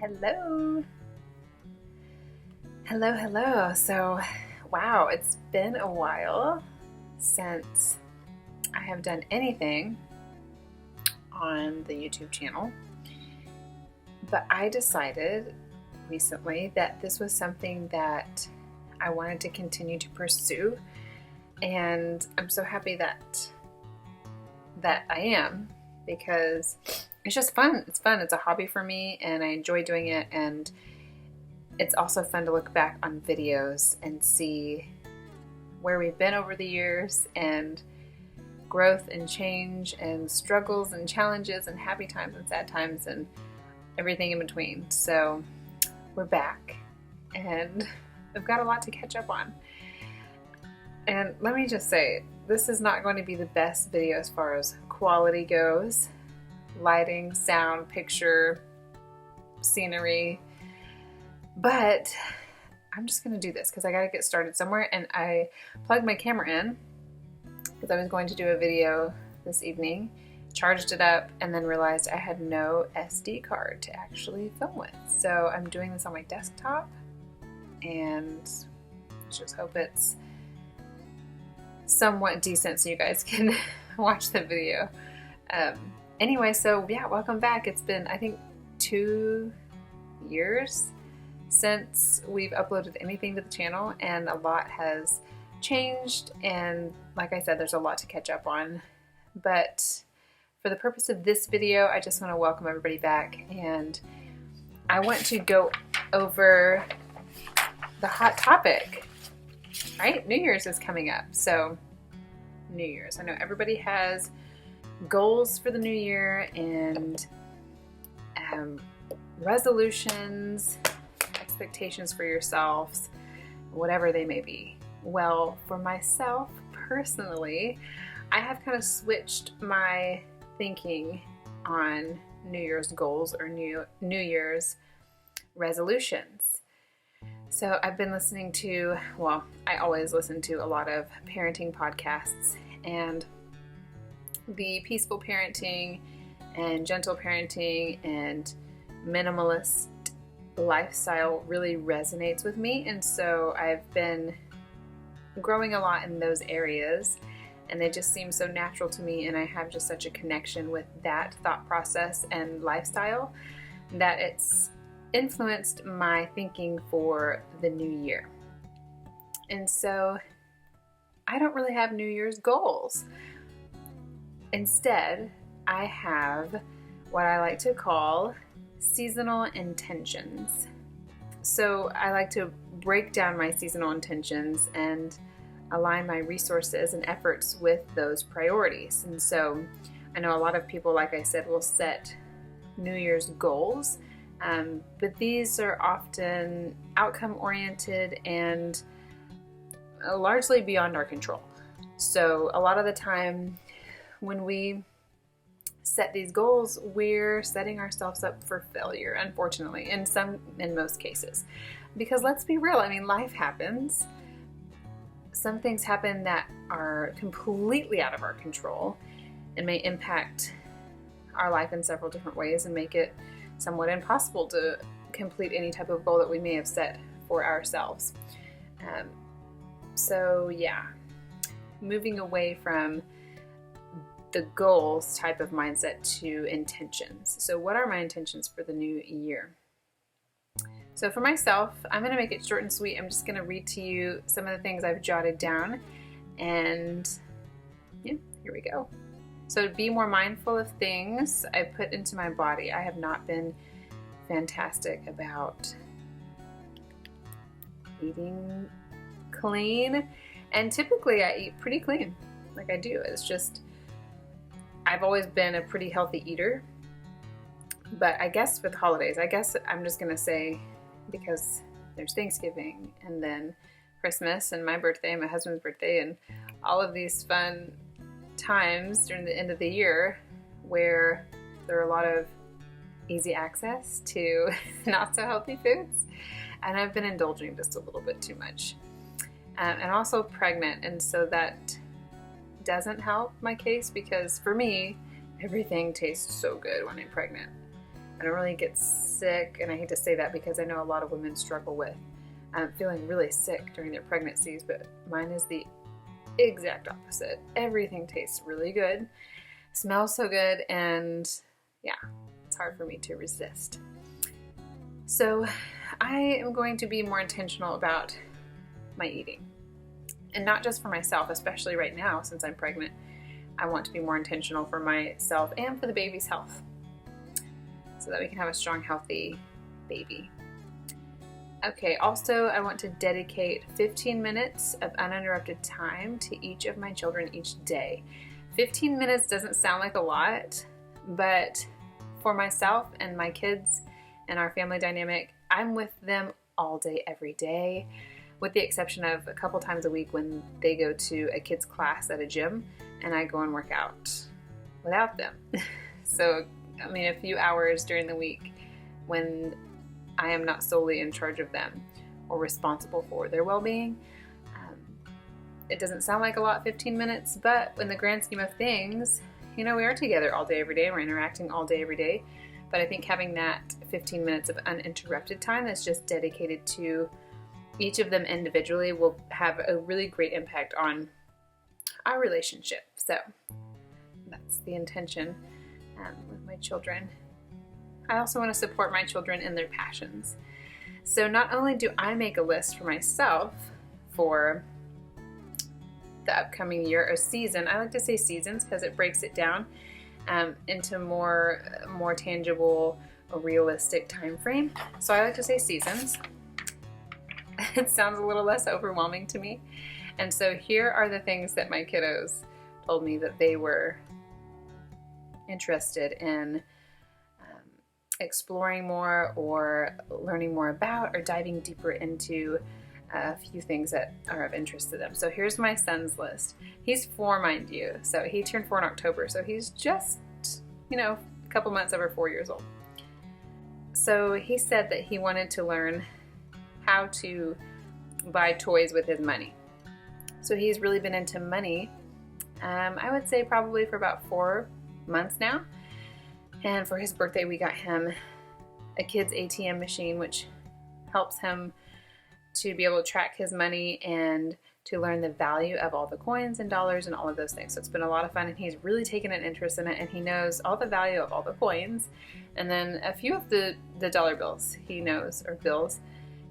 Hello. Hello. So, wow, it's been a while since I have done anything on the YouTube channel, but I decided recently that this was something that I wanted to continue to pursue, and I'm so happy that I am, because it's just fun. It's fun. It's a hobby for me, and I enjoy doing it. And it's also fun to look back on videos and see where we've been over the years, and growth and change and struggles and challenges and happy times and sad times and everything in between. So we're back, and I've got a lot to catch up on. And let me just say, this is not going to be the best video as far as quality goes. Lighting, sound, picture, scenery. But I'm just going to do this because I got to get started somewhere. And I plugged my camera in because I was going to do a video this evening, charged it up, and then realized I had no SD card to actually film with. So I'm doing this on my desktop, and let's just hope it's somewhat decent so you guys can watch the video. Anyway, so yeah, welcome back. It's been, I think, 2 years since we've uploaded anything to the channel, and a lot has changed, and like I said, there's a lot to catch up on. But for the purpose of this video, I just want to welcome everybody back, and I want to go over the hot topic, right? New Year's is coming up. So New Year's, I know everybody has goals for the new year, and resolutions, expectations for yourselves, whatever they may be. Well, for myself personally, I have kind of switched my thinking on New Year's goals or New Year's resolutions. So I've been listening to, well, I always listen to a lot of parenting podcasts, and the peaceful parenting and gentle parenting and minimalist lifestyle really resonates with me. And so I've been growing a lot in those areas, and they just seem so natural to me, and I have just such a connection with that thought process and lifestyle that it's influenced my thinking for the new year. And so I don't really have New Year's goals. Instead, I have what I like to call seasonal intentions. So I like to break down my seasonal intentions and align my resources and efforts with those priorities. And so I know a lot of people, like I said, will set New Year's goals, but these are often outcome oriented and largely beyond our control. So a lot of the time when we set these goals, we're setting ourselves up for failure, unfortunately, in most cases. Because let's be real, I mean, life happens. Some things happen that are completely out of our control and may impact our life in several different ways and make it somewhat impossible to complete any type of goal that we may have set for ourselves. So yeah, moving away from the goals type of mindset to intentions. So what are my intentions for the new year? So for myself, I'm going to make it short and sweet. I'm just going to read to you some of the things I've jotted down, and yeah, here we go. So be more mindful of things I put into my body. I have not been fantastic about eating clean, and typically I eat pretty clean, like I do. It's just, I've always been a pretty healthy eater, but I guess with holidays, I guess I'm just gonna say, because there's Thanksgiving and then Christmas and my birthday and my husband's birthday and all of these fun times during the end of the year where there are a lot of easy access to not so healthy foods, and I've been indulging just a little bit too much. And also pregnant, and so that doesn't help my case, because for me, everything tastes so good when I'm pregnant. I don't really get sick, and I hate to say that because I know a lot of women struggle with feeling really sick during their pregnancies, but mine is the exact opposite. Everything tastes really good, smells so good, and yeah, it's hard for me to resist. So I am going to be more intentional about my eating, and not just for myself, especially right now since I'm pregnant. I want to be more intentional for myself and for the baby's health so that we can have a strong, healthy baby. Okay, also I want to dedicate 15 minutes of uninterrupted time to each of my children each day. 15 minutes doesn't sound like a lot, but for myself and my kids and our family dynamic, I'm with them all day, every day, with the exception of a couple times a week when they go to a kids class at a gym and I go and work out without them. So, I mean, a few hours during the week when I am not solely in charge of them or responsible for their well-being. It doesn't sound like a lot, 15 minutes, but in the grand scheme of things, we are together all day, every day. We're interacting all day, every day. But I think having that 15 minutes of uninterrupted time that's just dedicated to each of them individually will have a really great impact on our relationship. So that's the intention with my children. I also want to support my children in their passions. So not only do I make a list for myself for the upcoming year or season, I like to say seasons because it breaks it down into more tangible, a realistic time frame. So I like to say seasons. It sounds a little less overwhelming to me. And so here are the things that my kiddos told me that they were interested in exploring more or learning more about or diving deeper into a few things that are of interest to them. So here's my son's list. He's 4, mind you. So he turned 4 in October. So he's just, a couple months over 4 years old. So he said that he wanted to learn how to buy toys with his money. So he's really been into money, I would say probably for about 4 months now. And for his birthday, we got him a kid's ATM machine, which helps him to be able to track his money and to learn the value of all the coins and dollars and all of those things. So it's been a lot of fun, and he's really taken an interest in it, and he knows all the value of all the coins. And then a few of the dollar bills he knows, or bills,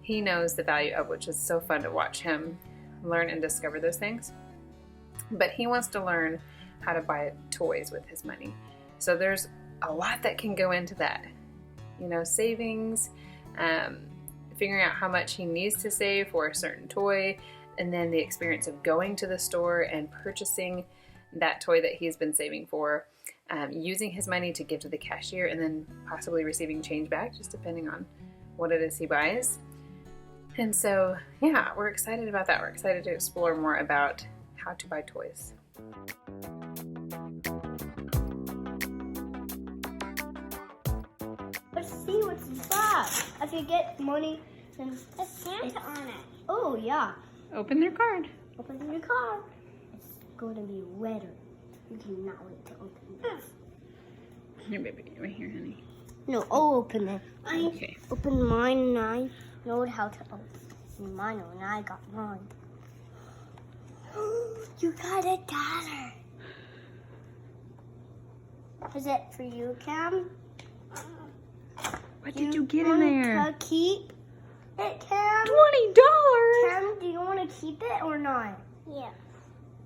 he knows the value of, which is so fun to watch him learn and discover those things. But he wants to learn how to buy toys with his money. So there's a lot that can go into that. Savings, figuring out how much he needs to save for a certain toy, and then the experience of going to the store and purchasing that toy that he's been saving for, using his money to give to the cashier, and then possibly receiving change back, just depending on what it is he buys. And so, yeah, we're excited about that. We're excited to explore more about how to buy toys. Let's see what's inside. I can get money and There's Santa on it. oh yeah. Open their card. Open your card. It's going to be wetter. You cannot wait to open this. Here, baby. Right here, honey. No, I'll open it. Okay. Open mine and I know how to open mine and I got mine. You got $1. Is it for you, Cam? What did you get in there? To keep it, Cam? $20. Cam, do you want to keep it or not? Yeah.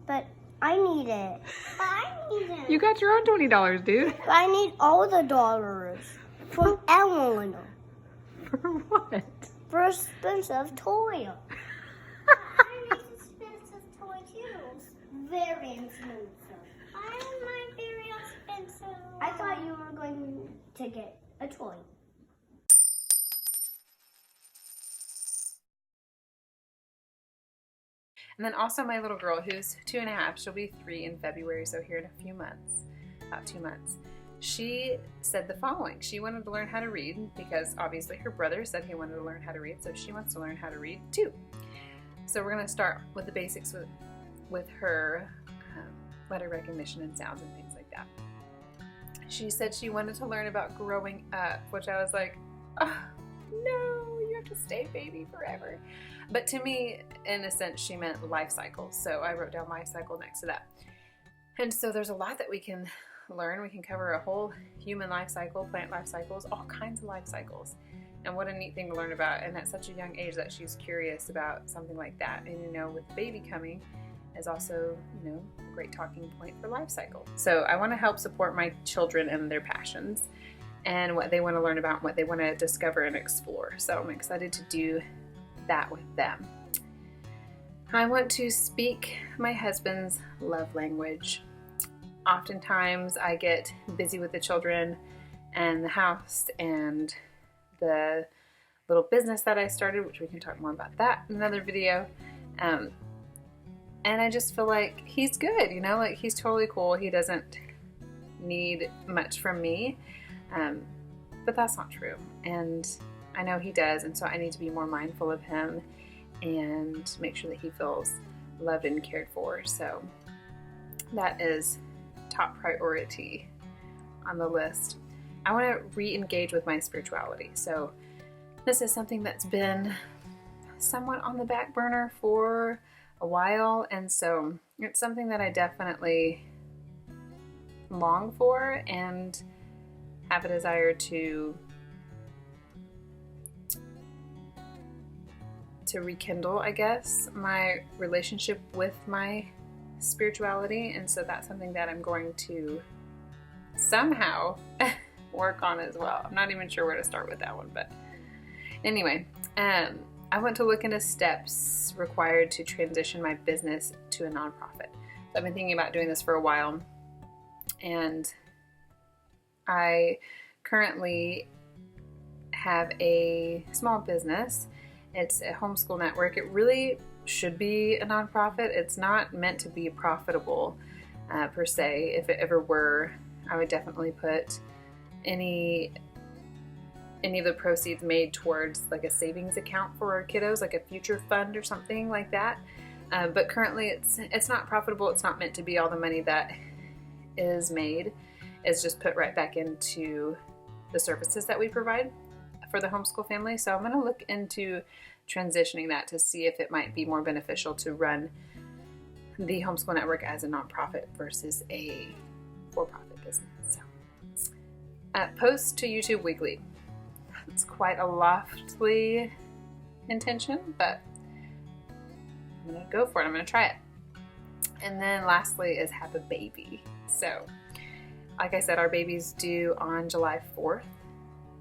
But I need it. I need it. You got your own $20, dude. I need all the dollars from Ellen For what? for a expensive toy. I need expensive toy too. Very expensive. I want my very expensive. I thought you were going to get a toy. And then also my little girl, who's 2.5, she'll be 3 in February, so here in a few months, about 2 months. She said the following. She wanted to learn how to read because obviously her brother said he wanted to learn how to read, so she wants to learn how to read too. So we're going to start with the basics with her letter recognition and sounds and things like that. she said she wanted to learn about growing up, which I was like, oh, no, you have to stay baby forever. But to me, in a sense, she meant life cycle. So I wrote down life cycle next to that. And so there's a lot that we can learn. We can cover a whole human life cycle, plant life cycles, all kinds of life cycles. And what a neat thing to learn about. And at such a young age that she's curious about something like that. And you know, with the baby coming is also, you know, a great talking point for life cycle. So I want to help support my children and their passions and what they want to learn about and what they want to discover and explore. So I'm excited to do that with them. I want to speak my husband's love language. Oftentimes I get busy with the children and the house and the little business that I started, which we can talk more about that in another video. And I just feel like he's good, you know, like he's totally cool. He doesn't need much from me, but that's not true. And I know he does. And so I need to be more mindful of him and make sure that he feels loved and cared for. So that is top priority on the list. I want to re-engage with my spirituality. So this is something that's been somewhat on the back burner for a while. And so it's something that I definitely long for and have a desire to rekindle, I guess, my relationship with my spirituality. And so that's something that I'm going to somehow work on as well. I'm not even sure where to start with that one, but anyway, I want to look into steps required to transition my business to a nonprofit. So I've been thinking about doing this for a while, and I currently have a small business. It's a homeschool network. It really should be a nonprofit. It's not meant to be profitable per se. If it ever were, I would definitely put any of the proceeds made towards like a savings account for our kiddos, like a future fund or something like that. But currently it's not profitable. It's not meant to be. All the money that is made is just put right back into the services that we provide for the homeschool family. So I'm going to look into transitioning that to see if it might be more beneficial to run the homeschool network as a nonprofit versus a for-profit business. So post to YouTube weekly. It's quite a lofty intention, but I'm going to go for it. I'm going to try it. And then lastly is have a baby. So like I said, our baby's due on July 4th.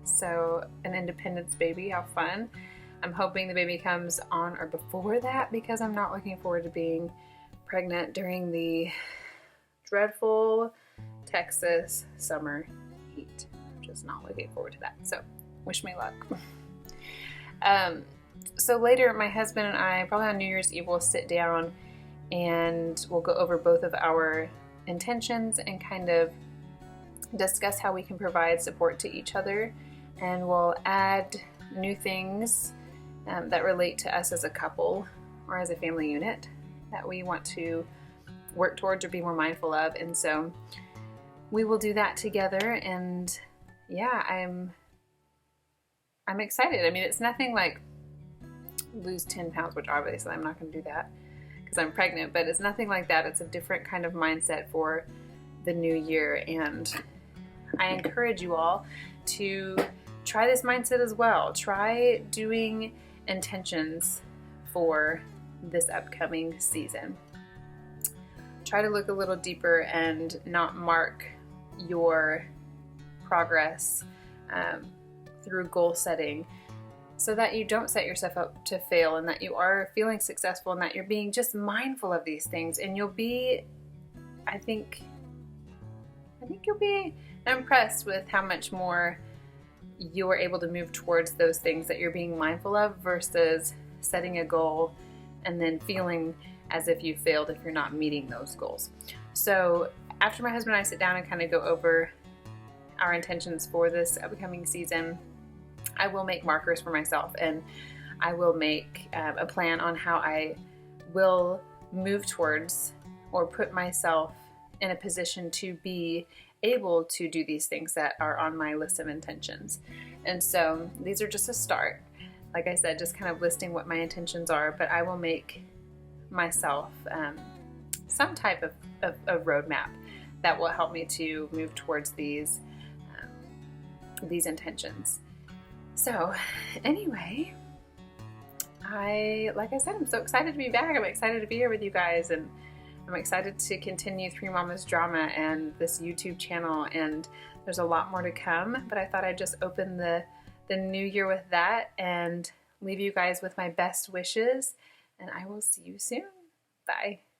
So an Independence baby, how fun. I'm hoping the baby comes on or before that because I'm not looking forward to being pregnant during the dreadful Texas summer heat. I'm just not looking forward to that. So wish me luck. So later, my husband and I, probably on New Year's Eve, will sit down and we'll go over both of our intentions and kind of discuss how we can provide support to each other. And we'll add new things that relate to us as a couple or as a family unit that we want to work towards or be more mindful of. And so we will do that together. And yeah, I'm excited. I mean, it's nothing like lose 10 pounds, which obviously I'm not going to do that because I'm pregnant, but it's nothing like that. It's a different kind of mindset for the new year. And I encourage you all to try this mindset as well. Try doing intentions for this upcoming season. Try to look a little deeper and not mark your progress through goal setting so that you don't set yourself up to fail and that you are feeling successful and that you're being just mindful of these things. And you'll be, I think you'll be impressed with how much more you are able to move towards those things that you're being mindful of versus setting a goal and then feeling as if you failed if you're not meeting those goals. So after my husband and I sit down and kind of go over our intentions for this upcoming season, I will make markers for myself and I will make a plan on how I will move towards or put myself in a position to be able to do these things that are on my list of intentions. And so these are just a start. Like I said, just kind of listing what my intentions are, but I will make myself some type of roadmap that will help me to move towards these intentions. So anyway, like I said, I'm so excited to be back. I'm excited to be here with you guys, and I'm excited to continue Three Mamas Drama and this YouTube channel, and there's a lot more to come, but I thought I'd just open the new year with that and leave you guys with my best wishes, and I will see you soon. Bye.